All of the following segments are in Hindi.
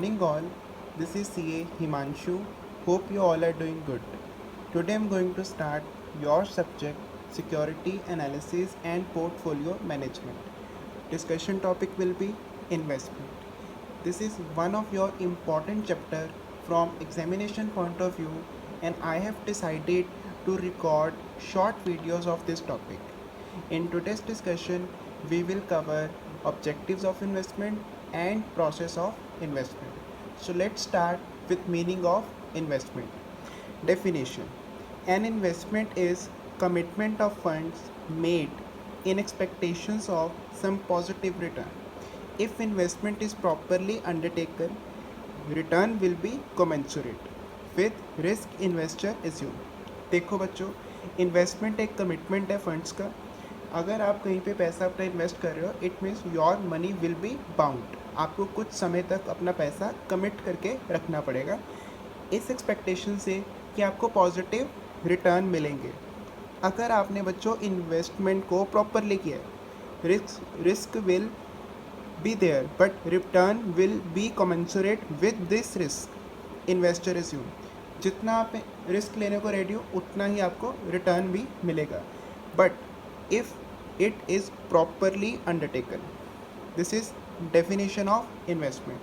morning all, this is CA Himanshu. Hope you all are doing good. Today I'm going to start your subject Security Analysis and Portfolio Management. Discussion topic will be investment. This is one of your important chapter from examination point of view, and I have decided to record short videos of this topic. In today's discussion, we will cover objectives of investment and process of investment. So let's start with meaning of investment. Definition: an investment is commitment of funds made in expectations of some positive return. If investment is properly undertaken, return will be commensurate with risk investor assume. देखो बच्चों, इन्वेस्टमेंट एक कमिटमेंट है फंड्स का. अगर आप कहीं पे पैसा अपना इन्वेस्ट कर रहे हो, it means your money will be bound. आपको कुछ समय तक अपना पैसा कमिट करके रखना पड़ेगा इस एक्सपेक्टेशन से कि आपको पॉजिटिव रिटर्न मिलेंगे. अगर आपने बच्चों इन्वेस्टमेंट को प्रॉपरली किया है, risk will be there but return will be commensurate with this risk investor assume. जितना आप रिस्क लेने को रेडी हो उतना ही आपको रिटर्न भी मिलेगा, but if it is properly undertaken. This is definition of investment.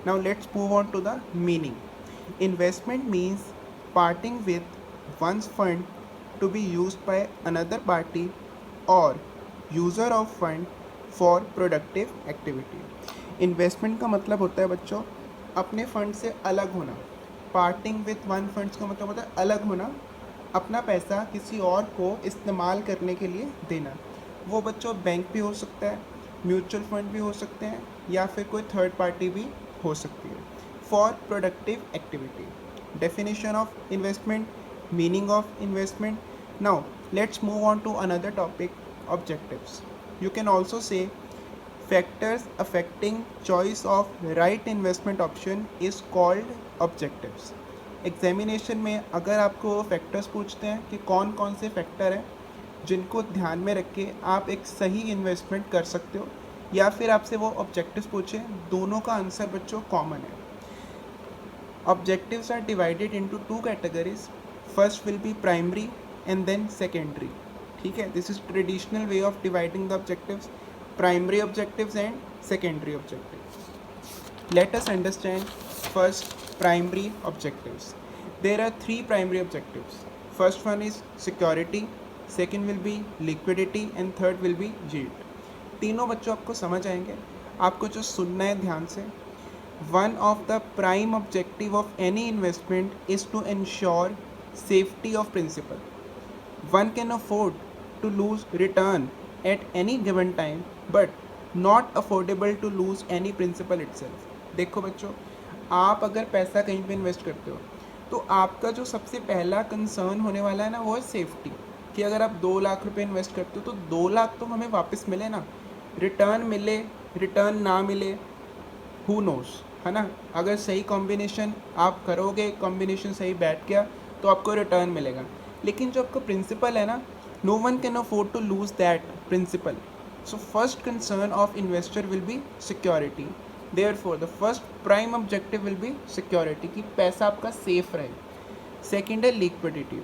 Now let's move on to the meaning. Investment means parting with one's fund to be used by another party or user of fund for productive activity. इन्वेस्टमेंट का मतलब होता है बच्चों अपने फंड से अलग होना. पार्टिंग विथ वन फंड्स का मतलब होता है अलग होना, अपना पैसा किसी और को इस्तेमाल करने के लिए देना. वो बच्चों बैंक भी हो सकता है, म्यूचुअल फंड भी हो सकते हैं, या फिर कोई थर्ड पार्टी भी हो सकती है. For productive activity. Definition of investment, meaning of investment. Now let's move on to another topic, objectives. You can also say factors affecting choice of right investment option is called objectives. Examination में अगर आपको फैक्टर्स पूछते हैं कि कौन कौन से फैक्टर हैं जिनको ध्यान में रख के आप एक सही इन्वेस्टमेंट कर सकते हो, या फिर आपसे वो ऑब्जेक्टिव्स पूछे, दोनों का आंसर बच्चों कॉमन है. Objectives are divided into two categories. First will be primary and then secondary. ठीक है, this is traditional way of dividing the objectives, primary objectives and secondary objectives. Let us understand first primary objectives. There are three primary objectives. First one is security, second will be liquidity and third will be yield. तीनों बच्चों आपको समझ आएंगे. आपको जो सुनना है ध्यान से, one of the prime objective of any investment is to ensure safety of principal. One can afford to lose return at any given time but not affordable to lose any principal itself. देखो बच्चों, आप अगर पैसा कहीं पे इन्वेस्ट करते हो तो आपका जो सबसे पहला कंसर्न होने वाला है ना, वो है सेफ्टी. कि अगर आप 2 लाख रुपए इन्वेस्ट करते हो तो 2 लाख तो हमें वापस मिले ना. रिटर्न मिले, रिटर्न ना मिले, हु नोस, है ना. अगर सही कॉम्बिनेशन आप करोगे, कॉम्बिनेशन सही बैठ गया तो आपको रिटर्न मिलेगा. लेकिन जो आपका प्रिंसिपल है ना, no one can afford to lose that principal. So first concern of investor will be security. Therefore the first prime objective will be security, कि पैसा आपका सेफ रहे. सेकेंड है liquidity.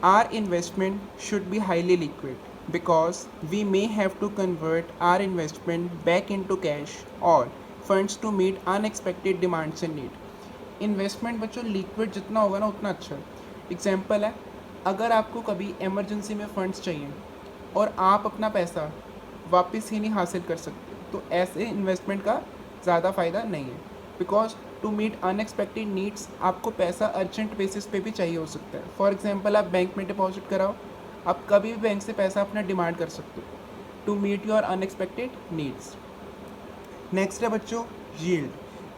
Our investment should be highly liquid because we may have to convert our investment back in to cash or funds to meet unexpected demands and need. Investment बच्चों लिक्विड जितना होगा ना उतना अच्छा. एग्जाम्पल है, अगर आपको कभी इमरजेंसी में फ़ंड्स चाहिए और आप अपना पैसा वापस ही नहीं हासिल कर सकते, तो ऐसे इन्वेस्टमेंट का ज़्यादा फ़ायदा नहीं है. Because to meet unexpected needs आपको पैसा अर्जेंट बेसिस पे भी चाहिए हो सकता है. फॉर एग्जांपल, आप बैंक में डिपॉजिट कराओ, आप कभी भी बैंक से पैसा अपना डिमांड कर सकते हो to meet your unexpected needs. Next है बच्चों यील्ड.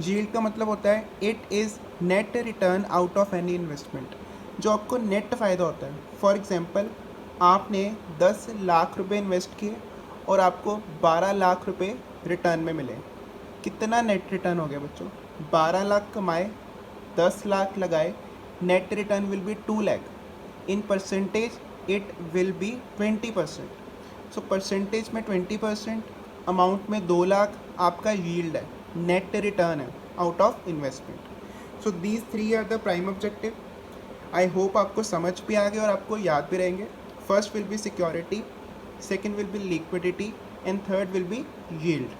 यील्ड का मतलब होता है it is net return out of any investment, जो आपको नेट फ़ायदा होता है. फॉर एग्जांपल, आपने 10 लाख रुपए इन्वेस्ट किए और आपको 12 लाख रुपए रिटर्न में मिले. कितना नेट रिटर्न हो गया बच्चों? 12 लाख कमाए, 10 लाख लगाए, net return will be 2 lakh. In percentage it will be 20%. So percentage में 20%, अमाउंट में 2 लाख आपका यील्ड है, नेट रिटर्न है. out of investment. So these three are the prime objective. I hope आपको समझ भी आ गए और आपको याद भी रहेंगे. First will be security, second will be liquidity, and third will be yield.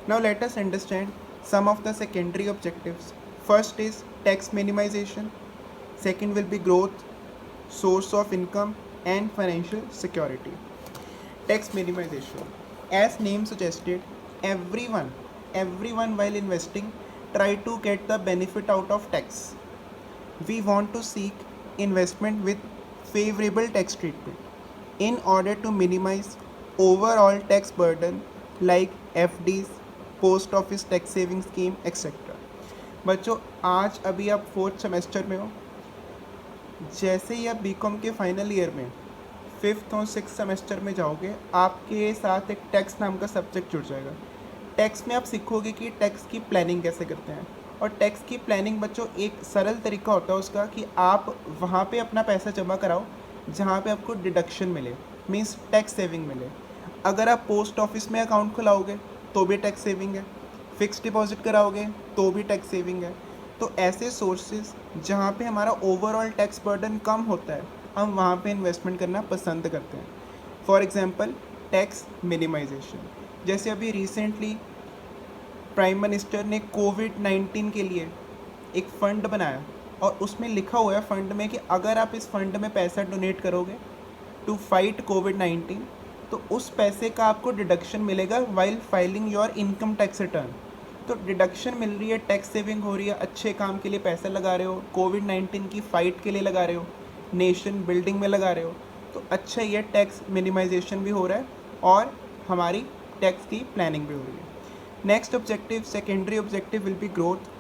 Now let us understand some of the secondary objectives. First is tax minimization, second will be growth, source of income, and financial security. Tax minimization. As name suggested, everyone while investing try to get the benefit out of tax. We want to seek investment with favorable tax treatment in order to minimize overall tax burden like FDs, post office tax saving scheme etcetera. बच्चों आज अभी आप 4th सेमेस्टर में हो. जैसे ही आप बीकॉम के फाइनल ईयर में 5th और 6th सेमेस्टर में जाओगे, आपके साथ एक टैक्स नाम का सब्जेक्ट जुड़ जाएगा. टैक्स में आप सीखोगे कि टैक्स की प्लानिंग कैसे करते हैं. और टैक्स की प्लानिंग बच्चों एक सरल तरीका होता है उसका कि आप वहाँ पे अपना पैसा जमा कराओ जहाँ पे आपको डिडक्शन मिले, मीन्स टैक्स सेविंग मिले. अगर आप पोस्ट ऑफिस में अकाउंट खुलाओगे तो भी टैक्स सेविंग है, फिक्स डिपॉजिट कराओगे तो भी टैक्स सेविंग है. तो ऐसे सोर्सेज जहाँ पे हमारा ओवरऑल टैक्स बर्डन कम होता है, हम वहाँ पे इन्वेस्टमेंट करना पसंद करते हैं. For example tax minimization. जैसे अभी रिसेंटली प्राइम मिनिस्टर ने कोविड-19 के लिए एक फ़ंड बनाया और उसमें लिखा हुआ है फ़ंड में कि अगर आप इस फंड में पैसा डोनेट करोगे टू फाइट कोविड-19 तो उस पैसे का आपको डिडक्शन मिलेगा while filing your income tax return. तो डिडक्शन मिल रही है, टैक्स सेविंग हो रही है, अच्छे काम के लिए पैसा लगा रहे हो, कोविड-19 की फ़ाइट के लिए लगा रहे हो, नेशन बिल्डिंग में लगा रहे हो, तो अच्छा ये टैक्स मिनिमाइजेशन भी हो रहा है और हमारी टैक्स की प्लानिंग भी हो रही है. Next objective, secondary objective will B growth.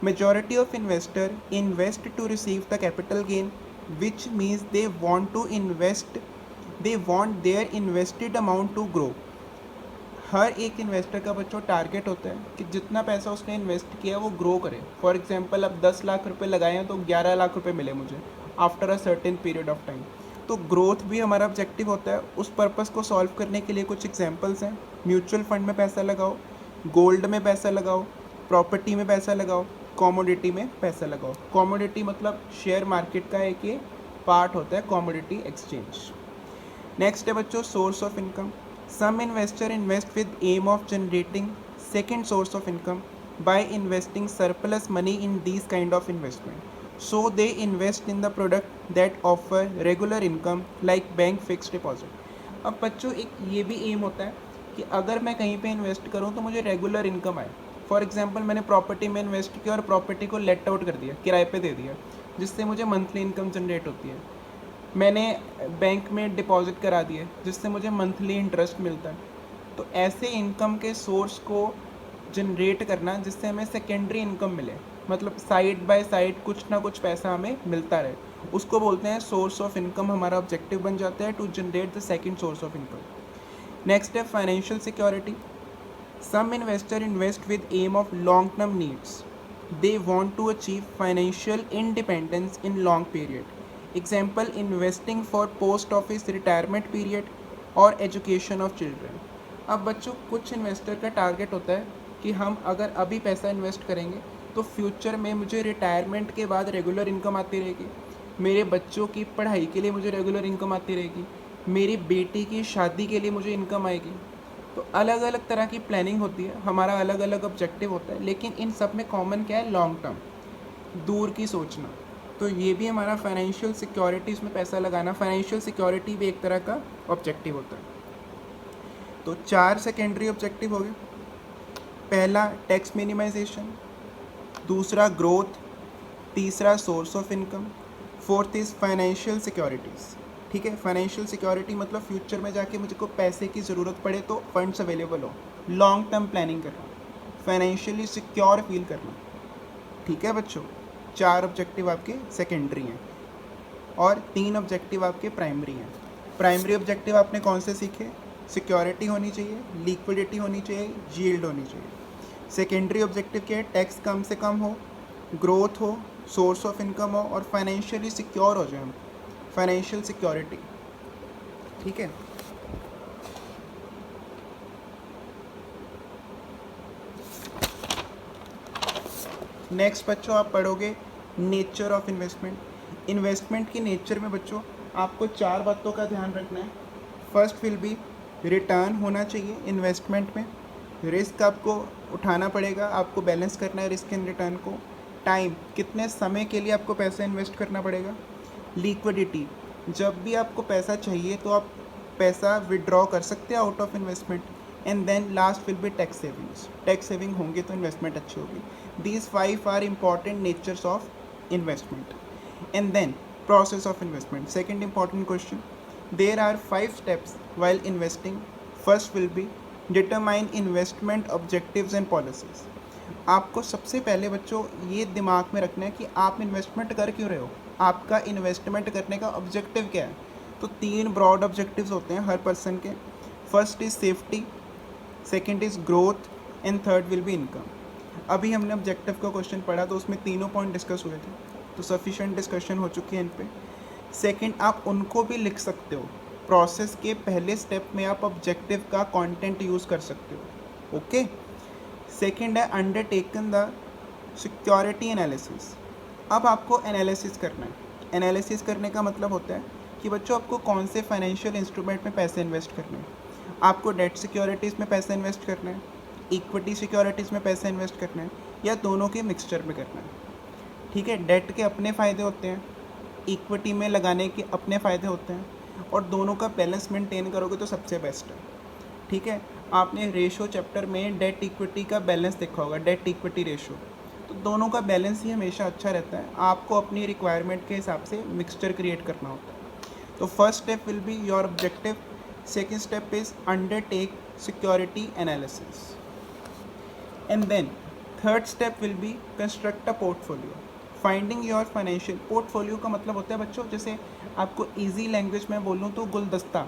Majority of investor invest to receive the capital gain, which means they want their invested amount to grow. हर एक इन्वेस्टर का बच्चों टारगेट होता है कि जितना पैसा उसने इन्वेस्ट किया वो ग्रो करे. फॉर एग्जांपल अब 10 लाख रुपए लगाए हैं तो 11 लाख रुपए मिले मुझे after a certain period of time. तो ग्रोथ भी हमारा ऑब्जेक्टिव होता है. उस पर्पज़ को सॉल्व करने के लिए कुछ एग्जांपल्स हैं. म्यूचुअल फंड में पैसा लगाओ, गोल्ड में पैसा लगाओ, प्रॉपर्टी में पैसा लगाओ, कॉमोडिटी में पैसा लगाओ. कॉमोडिटी मतलब शेयर मार्केट का एक ये पार्ट होता है, कॉमोडिटी एक्सचेंज. नेक्स्ट है बच्चों source of income. Some investor invest with aim of generating second source of income by investing surplus money in these kind of investment. So they invest in the product that offer regular income like bank fix deposit. अब बच्चों एक ये भी एम होता है कि अगर मैं कहीं पे इन्वेस्ट करूँ तो मुझे रेगुलर इनकम आए. फॉर एग्जांपल मैंने प्रॉपर्टी में इन्वेस्ट किया और प्रॉपर्टी को लेट आउट कर दिया, किराए पे दे दिया, जिससे मुझे मंथली इनकम जनरेट होती है. मैंने बैंक में डिपॉजिट करा दिए जिससे मुझे मंथली इंटरेस्ट मिलता है. तो ऐसे इनकम के सोर्स को जनरेट करना जिससे हमें सेकेंडरी इनकम मिले, मतलब साइड बाय साइड कुछ ना कुछ पैसा हमें मिलता रहे, उसको बोलते हैं सोर्स ऑफ इनकम. हमारा ऑब्जेक्टिव बन जाता है to generate the second source of income. Next है financial security. Some investor invest with aim of long-term needs. They want to achieve financial independence in long period. Example, investing for post office retirement period or education of children. अब बच्चों कुछ इन्वेस्टर का टारगेट होता है कि हम अगर अभी पैसा इन्वेस्ट करेंगे तो फ्यूचर में मुझे रिटायरमेंट के बाद रेगुलर इनकम आती रहेगी, मेरे बच्चों की पढ़ाई के लिए मुझे रेगुलर इनकम आती रहेगी, मेरी बेटी की शादी के लिए मुझे इनकम आएगी. तो अलग अलग तरह की प्लानिंग होती है, हमारा अलग अलग ऑब्जेक्टिव होता है, लेकिन इन सब में कॉमन क्या है, लॉन्ग टर्म, दूर की सोचना. तो ये भी हमारा फाइनेंशियल सिक्योरिटी, इसमें पैसा लगाना, फाइनेंशियल सिक्योरिटी भी एक तरह का ऑब्जेक्टिव होता है. तो 4 सेकेंडरी ऑब्जेक्टिव हो गए. पहला टैक्स मिनिमाइजेशन, दूसरा ग्रोथ, तीसरा source of income, fourth is financial securities. ठीक है, फाइनेंशियल सिक्योरिटी मतलब फ्यूचर में जाके मुझे को पैसे की ज़रूरत पड़े तो फंड्स अवेलेबल हो, लॉन्ग टर्म प्लानिंग करना, फाइनेंशियली सिक्योर फील करना. ठीक है बच्चों, 4 ऑब्जेक्टिव आपके सेकेंडरी हैं और 3 ऑब्जेक्टिव आपके प्राइमरी हैं. प्राइमरी ऑब्जेक्टिव आपने कौन से सीखे, सिक्योरिटी होनी चाहिए, लिक्विडिटी होनी चाहिए, यील्ड होनी चाहिए. सेकेंडरी ऑब्जेक्टिव क्या है, टैक्स कम से कम हो, ग्रोथ हो, सोर्स ऑफ इनकम हो और फाइनेंशियली सिक्योर हो जाए हम, फाइनेंशियल सिक्योरिटी. ठीक है, नेक्स्ट बच्चों आप पढ़ोगे नेचर ऑफ इन्वेस्टमेंट। इन्वेस्टमेंट की नेचर में बच्चों आपको 4 बातों का ध्यान रखना है। फर्स्ट विल बी रिटर्न होना चाहिए इन्वेस्टमेंट में। रिस्क आपको उठाना पड़ेगा, आपको बैलेंस करना है रिस्क एंड रिटर्न को। टाइम, कितने समय के लिए आपको पैसा इन्वेस्ट करना पड़ेगा। लिक्विडिटी, जब भी आपको पैसा चाहिए तो आप पैसा विड्रॉ कर सकते हैं out of investment. And then last will be tax savings. Tax saving होंगे तो इन्वेस्टमेंट अच्छी होगी। These 5 are important natures of investment. And then process of investment. Second important question, there are 5 steps while investing. First will be determine investment objectives and policies. आपको सबसे पहले बच्चों ये दिमाग में रखना है कि आप इन्वेस्टमेंट कर क्यों रहे हो, आपका इन्वेस्टमेंट करने का ऑब्जेक्टिव क्या है। तो 3 ब्रॉड ऑब्जेक्टिव्स होते हैं हर पर्सन के। First is safety, second is growth and third will be income. अभी हमने ऑब्जेक्टिव का क्वेश्चन पढ़ा तो उसमें तीनों पॉइंट डिस्कस हुए थे, तो सफिशिएंट डिस्कशन हो चुकी है इन पे। सेकंड, आप उनको भी लिख सकते हो, प्रोसेस के पहले स्टेप में आप ऑब्जेक्टिव का कंटेंट यूज़ कर सकते हो। ओके। सेकंड है अंडरटेकन द सिक्योरिटी एनालिसिस। अब आपको एनालिसिस करना है। एनालिसिस करने का मतलब होता है कि बच्चों आपको कौन से फाइनेंशियल इंस्ट्रूमेंट में पैसे इन्वेस्ट करने हैं। आपको डेट सिक्योरिटीज़ में पैसा इन्वेस्ट करना है, इक्विटी सिक्योरिटीज़ में पैसा इन्वेस्ट करना है, या दोनों के मिक्सचर में करना है। ठीक है, डेट के अपने फ़ायदे होते हैं, इक्विटी में लगाने के अपने फ़ायदे होते हैं, और दोनों का बैलेंस मेंटेन करोगे तो सबसे बेस्ट है। ठीक है, आपने रेशो चैप्टर में डेट इक्विटी का बैलेंस देखा होगा, डेट इक्विटी रेशो। तो दोनों का बैलेंस ही हमेशा अच्छा रहता है, आपको अपनी रिक्वायरमेंट के हिसाब से मिक्सचर क्रिएट करना होता है। तो first step will be your objective, second step is undertake security analysis, and then third step will be construct a portfolio. Finding your financial portfolio का मतलब होता है बच्चों, जैसे आपको इजी लैंग्वेज में बोलूँ तो गुलदस्ता।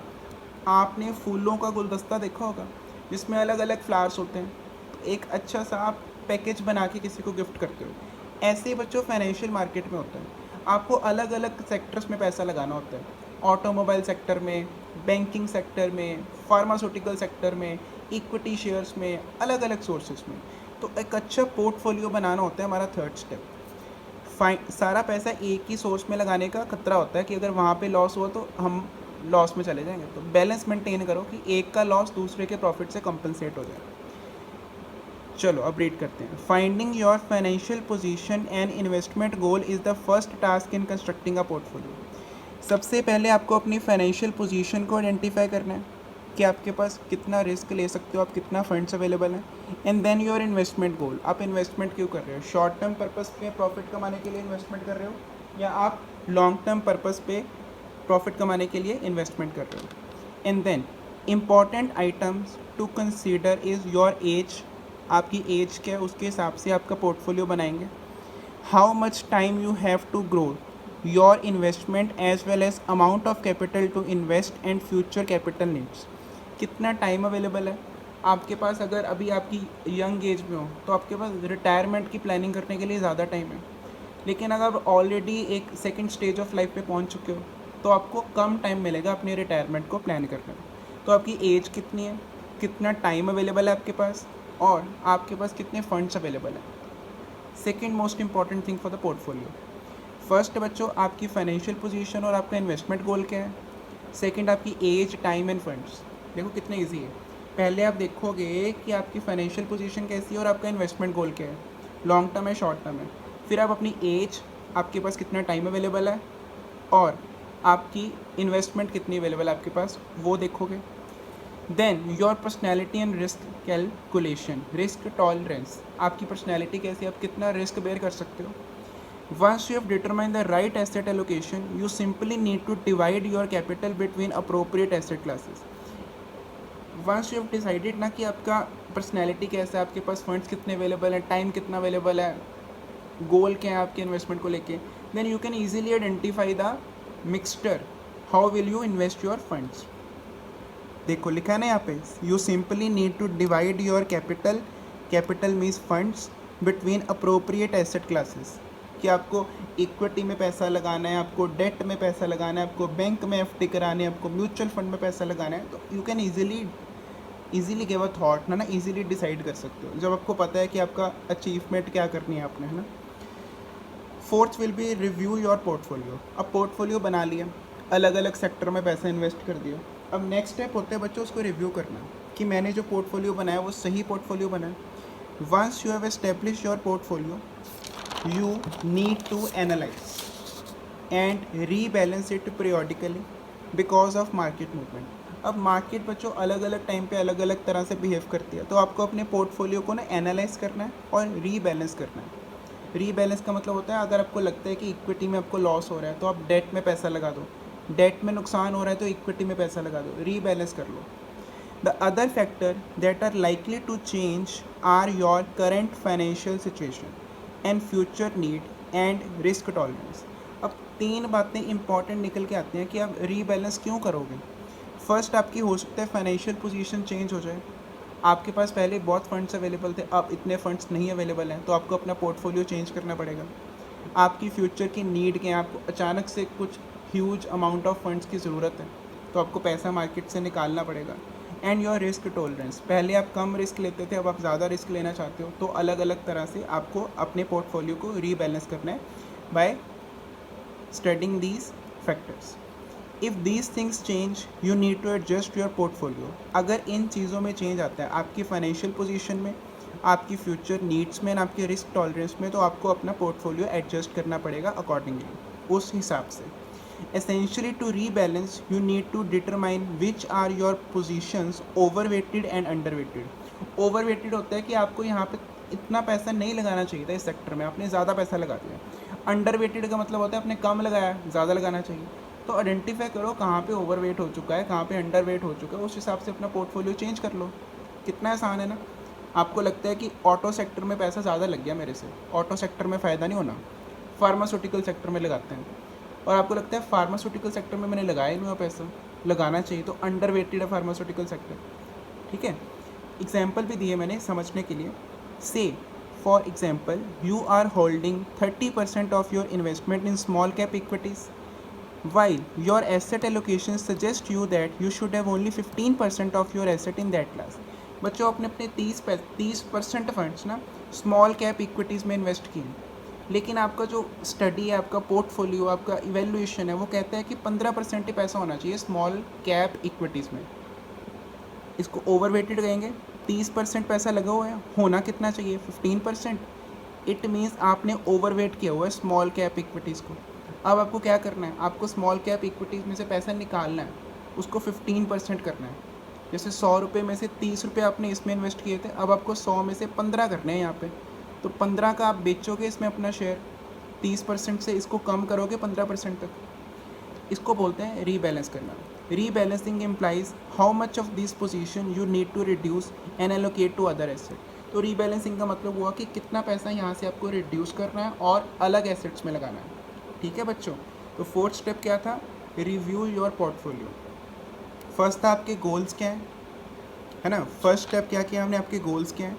आपने फूलों का गुलदस्ता देखा होगा जिसमें अलग अलग फ्लावर्स होते हैं, तो एक अच्छा सा आप पैकेज बना के किसी को गिफ्ट करते हो। ऐसे ही बच्चों फाइनेंशियल मार्केट में होता है, आपको अलग अलग सेक्टर्स में पैसा लगाना होता है। ऑटोमोबाइल सेक्टर में, बैंकिंग सेक्टर में, फार्मास्यूटिकल सेक्टर में, इक्विटी शेयर्स में, अलग अलग सोर्सेज में। तो एक अच्छा पोर्टफोलियो बनाना होता है हमारा थर्ड स्टेप। सारा पैसा एक ही सोर्स में लगाने का खतरा होता है कि अगर वहाँ पे लॉस हुआ तो हम लॉस में चले जाएंगे। तो बैलेंस मेंटेन करो कि एक का लॉस दूसरे के प्रॉफिट से कंपनसेट हो जाए। चलो अब रीड करते हैं। Finding your financial position and investment goal is the first task in constructing a portfolio. सबसे पहले आपको अपनी फाइनेंशियल पोजीशन को आइडेंटिफाई करना है कि आपके पास कितना रिस्क ले सकते हो, आप कितना फंड्स अवेलेबल हैं। And then your investment goal, आप इन्वेस्टमेंट क्यों कर रहे हो, शॉर्ट टर्म पर्पस पे प्रॉफिट कमाने के लिए इन्वेस्टमेंट कर रहे हो, या आप लॉन्ग टर्म पर्पस पे प्रॉफिट कमाने के लिए इन्वेस्टमेंट कर रहे हो। And then important items to consider is your age, आपकी एज क्या है उसके हिसाब से आपका पोर्टफोलियो बनाएंगे। How much time you have to grow your investment as well as amount of capital to invest and future capital needs. कितना टाइम अवेलेबल है आपके पास, अगर अभी आपकी यंग एज में हो तो आपके पास रिटायरमेंट की प्लानिंग करने के लिए ज़्यादा टाइम है। लेकिन अगर आप ऑलरेडी एक सेकंड स्टेज ऑफ लाइफ पे पहुंच चुके हो तो आपको कम टाइम मिलेगा अपनी रिटायरमेंट को प्लान करने में। तो आपकी एज कितनी है, कितना टाइम अवेलेबल है आपके पास, और आपके पास कितने फंड्स अवेलेबल हैं। Second most important thing for the portfolio. First बच्चों आपकी फाइनेंशियल पोजीशन और आपका इन्वेस्टमेंट गोल क्या है। सेकंड आपकी एज, टाइम एंड फंड्स। देखो कितना इजी है, पहले आप देखोगे कि आपकी फाइनेंशियल पोजीशन कैसी है और आपका इन्वेस्टमेंट गोल क्या है, लॉन्ग टर्म है शॉर्ट टर्म है। फिर आप अपनी एज, आपके पास कितना टाइम अवेलेबल है, और आपकी इन्वेस्टमेंट कितनी अवेलेबल है आपके पास, वो देखोगे। Then your personality and risk calculation, risk tolerance, आपकी पर्सनैलिटी कैसी है, आप कितना रिस्क बेयर कर सकते हो। Once you have determined the right asset allocation, you simply need to divide your capital between appropriate asset classes. Once you have decided ना कि आपका पर्सनैलिटी कैसा है, आपके पास फंड्स कितने अवेलेबल हैं, टाइम कितना अवेलेबल है, गोल क्या है आपके इन्वेस्टमेंट को लेके, then you can easily identify the mixture, how will you invest your funds. देखो लिखा है ना यहाँ पे, you simply need to divide your capital, capital means funds, between appropriate asset classes, कि आपको इक्विटी में पैसा लगाना है, आपको डेट में पैसा लगाना है, आपको बैंक में एफडी करानी है, आपको म्यूचुअल फंड में पैसा लगाना है। तो you can easily easily give a thought ना ईजिली डिसाइड कर सकते हो जब आपको पता है कि आपका अचीवमेंट क्या करनी है आपने, है ना। Fourth will be review your portfolio. अब पोर्टफोलियो बना लिया, अलग अलग सेक्टर में पैसा इन्वेस्ट कर दिया। अब नेक्स्ट स्टेप होता है बच्चों उसको रिव्यू करना कि मैंने जो पोर्टफोलियो बनाया वो सही पोर्टफोलियो बनाया। Once you have establish your portfolio you need to analyze and rebalance it periodically because of market movement। अब मार्केट बच्चों अलग अलग टाइम पे अलग अलग तरह से बिहेव करती है, तो आपको अपने पोर्टफोलियो को ना एनालाइज करना है और रीबैलेंस करना है। रीबैलेंस का मतलब होता है अगर आपको लगता है कि इक्विटी में आपको लॉस हो रहा है तो आप डेट में पैसा लगा दो, डेट में नुकसान हो रहा है तो इक्विटी में पैसा लगा दो, रीबैलेंस कर लो। The other factor that are likely to change are your current financial situation and future need and risk tolerance. अब 3 बातें इंपॉर्टेंट निकल के आती हैं कि आप रीबैलेंस क्यों करोगे। फर्स्ट, आपकी हो सकता है फाइनेंशियल पोजीशन चेंज हो जाए, आपके पास पहले बहुत फंड्स अवेलेबल थे, अब इतने फंड्स नहीं अवेलेबल हैं, तो आपको अपना पोर्टफोलियो चेंज करना पड़ेगा। आपकी फ्यूचर की नीड के आपको अचानक से कुछ ह्यूज अमाउंट ऑफ फंड्स की ज़रूरत है, तो आपको पैसा मार्केट से निकालना पड़ेगा। एंड योर रिस्क टॉलरेंस, पहले आप कम रिस्क लेते थे, अब आप ज़्यादा रिस्क लेना चाहते हो, तो अलग अलग तरह से आपको अपने पोर्टफोलियो को रीबैलेंस करना है by studying these factors. If these things change you need to adjust your portfolio. अगर इन चीज़ों में चेंज आता है आपकी फाइनेंशियल पोजीशन में, आपकी फ्यूचर नीड्स में, आपके रिस्क टॉलरेंस में, तो आपको अपना पोर्टफोलियो एडजस्ट करना पड़ेगा अकॉर्डिंगली, उस हिसाब से। Essentially, to rebalance, you need to determine which are your positions overweighted and underweighted। overweighted होता है कि आपको यहाँ पे इतना पैसा नहीं लगाना चाहिए था, इस सेक्टर में आपने ज़्यादा पैसा लगा दिया। underweighted का मतलब होता है आपने कम लगाया, ज़्यादा लगाना चाहिए। तो आइडेंटिफाई करो कहाँ पे ओवरवेट हो चुका है, कहाँ पे अंडरवेट हो चुका है, उस हिसाब से अपना पोर्टफोलियो चेंज कर लो। कितना आसान है ना। आपको लगता है कि ऑटो सेक्टर में पैसा ज़्यादा लग गया मेरे से, ऑटो सेक्टर में फ़ायदा नहीं होना, फार्मास्यूटिकल सेक्टर में लगाते हैं। और आपको लगता है फार्मास्यूटिकल सेक्टर में मैंने लगाया नहीं हुआ पैसा, लगाना चाहिए, तो अंडरवेटेड है फार्मास्यूटिकल सेक्टर। ठीक है, एग्जाम्पल भी दिए मैंने समझने के लिए। Say for example you are holding 30% of your investment in small cap equities while your asset allocation suggests you that you should have only 15% of your asset in that class। बच्चों अपने अपने 30% फंड्स ना स्मॉल कैप इक्विटीज़ में इन्वेस्ट किए, लेकिन आपका जो स्टडी है, आपका पोर्टफोलियो, आपका इवेल्युएशन है, वो कहता है कि 15% ही पैसा होना चाहिए स्मॉल कैप इक्विटीज़ में। इसको ओवरवेटेड कहेंगे। 30% पैसा लगा हुआ है, होना कितना चाहिए 15%। इट मीन्स आपने ओवरवेट किया हुआ है स्मॉल कैप इक्विटीज़ को। अब आपको क्या करना है, आपको स्मॉल कैप इक्विटीज़ में से पैसा निकालना है, उसको 15% करना है। जैसे 100 रुपये में से 30 रुपये आपने इसमें इन्वेस्ट किए थे, अब आपको 100 में से 15 करने हैं यहाँ पे। तो 15 का आप बेचोगे इसमें अपना शेयर, 30% से इसको कम करोगे 15% तक। इसको बोलते हैं रीबैलेंस करना। Rebalancing implies how much of this position you need to reduce and allocate to other asset. तो रीबैलेंसिंग का मतलब हुआ कि कितना पैसा यहाँ से आपको रिड्यूस करना है और अलग एसेट्स में लगाना है। ठीक है बच्चों, तो फोर्थ स्टेप क्या था, रिव्यू योर पोर्टफोलियो। फर्स्ट था आपके गोल्स क्या है ना। फर्स्ट स्टेप क्या किया हमने, आपके गोल्स क्या हैं।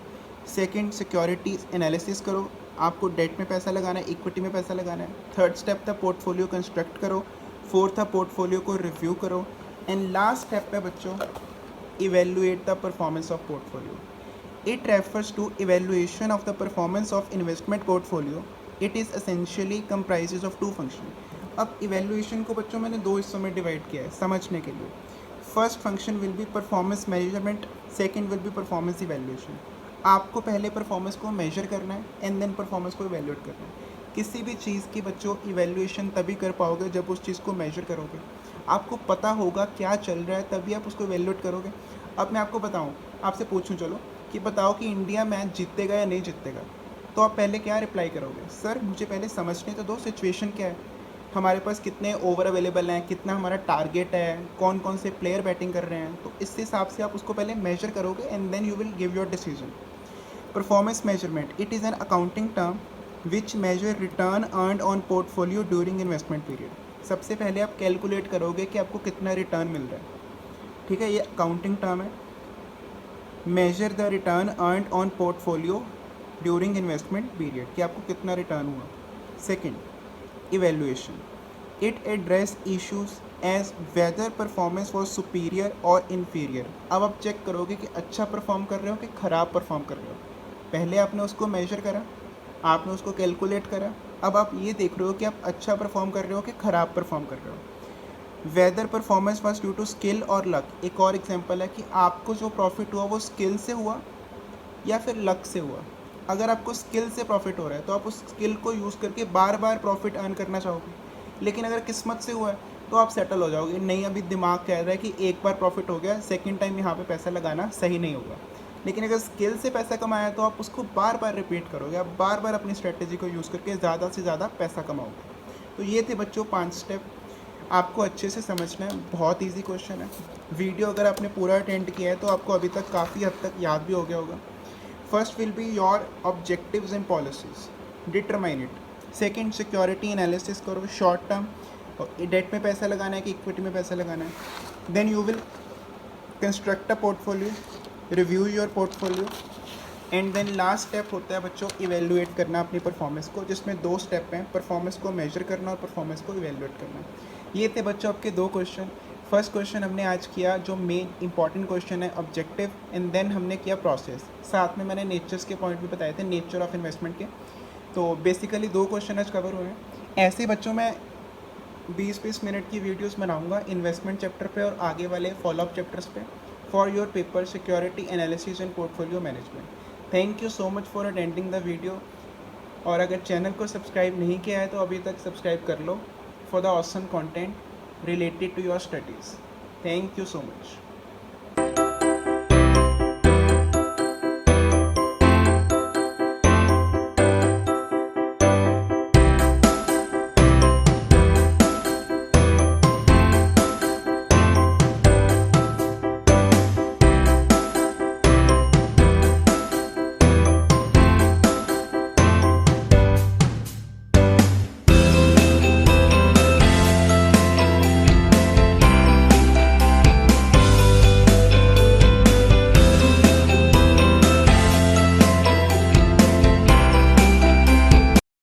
सेकंड, सिक्योरिटी एनालिसिस करो, आपको डेट में पैसा लगाना है, इक्विटी में पैसा लगाना है। थर्ड स्टेप था पोर्टफोलियो कंस्ट्रक्ट करो। फोर्थ था पोर्टफोलियो को रिव्यू करो। एंड लास्ट स्टेप है बच्चों, evaluate the performance of portfolio. It refers to evaluation of the performance of investment portfolio. It is essentially comprises of 2 function. अब इवेल्युएशन को बच्चों मैंने 2 हिस्सों में डिवाइड किया है समझने के लिए। First function will be performance measurement, second will be performance evaluation. आपको पहले परफॉर्मेंस को मेजर करना है एंड देन परफॉर्मेंस को इवेल्युएट करना है। किसी भी चीज़ की बच्चों इवेल्युएशन तभी कर पाओगे जब उस चीज़ को मेजर करोगे। आपको पता होगा क्या चल रहा है तभी आप उसको इवेल्युएट करोगे। अब मैं आपको बताऊँ, आपसे पूछूँ चलो कि बताओ कि इंडिया मैच जीतेगा या नहीं जीतेगा, तो आप पहले क्या रिप्लाई करोगे, सर मुझे पहले समझने तो दो सिचुएशन क्या है, हमारे पास कितने ओवर अवेलेबल हैं, कितना हमारा टारगेट है, कौन कौन से प्लेयर बैटिंग कर रहे हैं। तो इस हिसाब से आप उसको पहले मेजर करोगे and then you will give your decision. Performance measurement, it is an accounting term which measure return earned on portfolio during investment period. सबसे पहले आप कैलकुलेट करोगे कि आपको कितना रिटर्न मिल रहा है। ठीक है, ये अकाउंटिंग टर्म है। Measure the return earned on portfolio during investment period, कि आपको कितना रिटर्न हुआ। Second, evaluation, it address issues as whether performance was superior और इन्फीरियर। अब आप चेक करोगे कि अच्छा परफॉर्म कर रहे हो कि ख़राब परफॉर्म कर रहे हो। पहले आपने उसको मेजर करा, आपने उसको कैलकुलेट करा, अब आप ये देख रहे हो कि आप अच्छा परफॉर्म कर रहे हो कि ख़राब परफॉर्म कर रहे हो। Whether performance was due to skill और लक। एक और एग्जांपल है कि आपको जो प्रॉफिट हुआ वो स्किल से हुआ या फिर लक से हुआ। अगर आपको स्किल से प्रॉफिट हो रहा है तो आप उस स्किल को यूज़ करके बार बार प्रॉफिट अर्न करना चाहोगे, लेकिन अगर किस्मत से हुआ है तो आप सेटल हो जाओगे। नहीं, अभी दिमाग कह रहा है कि एक बार प्रॉफिट हो गया, सेकंड टाइम यहाँ पे पैसा लगाना सही नहीं होगा। लेकिन अगर स्किल से पैसा कमाया तो आप उसको बार बार रिपीट करोगे, आप बार बार अपनी स्ट्रेटेजी को यूज़ करके ज़्यादा से ज़्यादा पैसा कमाओगे। तो ये थे बच्चों 5 स्टेप, आपको अच्छे से समझना है, बहुत ईजी क्वेश्चन है। वीडियो अगर आपने पूरा अटेंड किया है तो आपको अभी तक काफ़ी हद तक याद भी हो गया होगा। First will be your objectives and policies, determine it. Second, security analysis करो, शॉर्ट टर्म डेट में पैसा लगाना है कि इक्विटी में पैसा लगाना है। Then you will construct a portfolio, review your portfolio, and then last step होता है बच्चों इवेलुएट करना अपनी परफॉर्मेंस को, जिसमें 2 स्टेप हैं, परफॉर्मेंस को मेजर करना और परफॉर्मेंस को इवेलुएट करना। ये थे बच्चों आपके 2 क्वेश्चन। फर्स्ट क्वेश्चन हमने आज किया जो मेन इंपॉर्टेंट क्वेश्चन है, ऑब्जेक्टिव, एंड देन हमने किया प्रोसेस। साथ में मैंने नेचर्स के पॉइंट भी बताए थे, नेचर ऑफ इन्वेस्टमेंट के। तो बेसिकली 2 क्वेश्चन आज कवर हुए हैं। ऐसे बच्चों में 20-20 मिनट की वीडियोस बनाऊंगा इन्वेस्टमेंट चैप्टर पे और आगे वाले फॉलोअप चैप्टर्स पे, for your paper security analysis and portfolio management. Thank you so much for attending the video. और अगर चैनल को सब्सक्राइब नहीं किया है तो अभी तक सब्सक्राइब कर लो for the awesome content related to your studies. Thank you so much.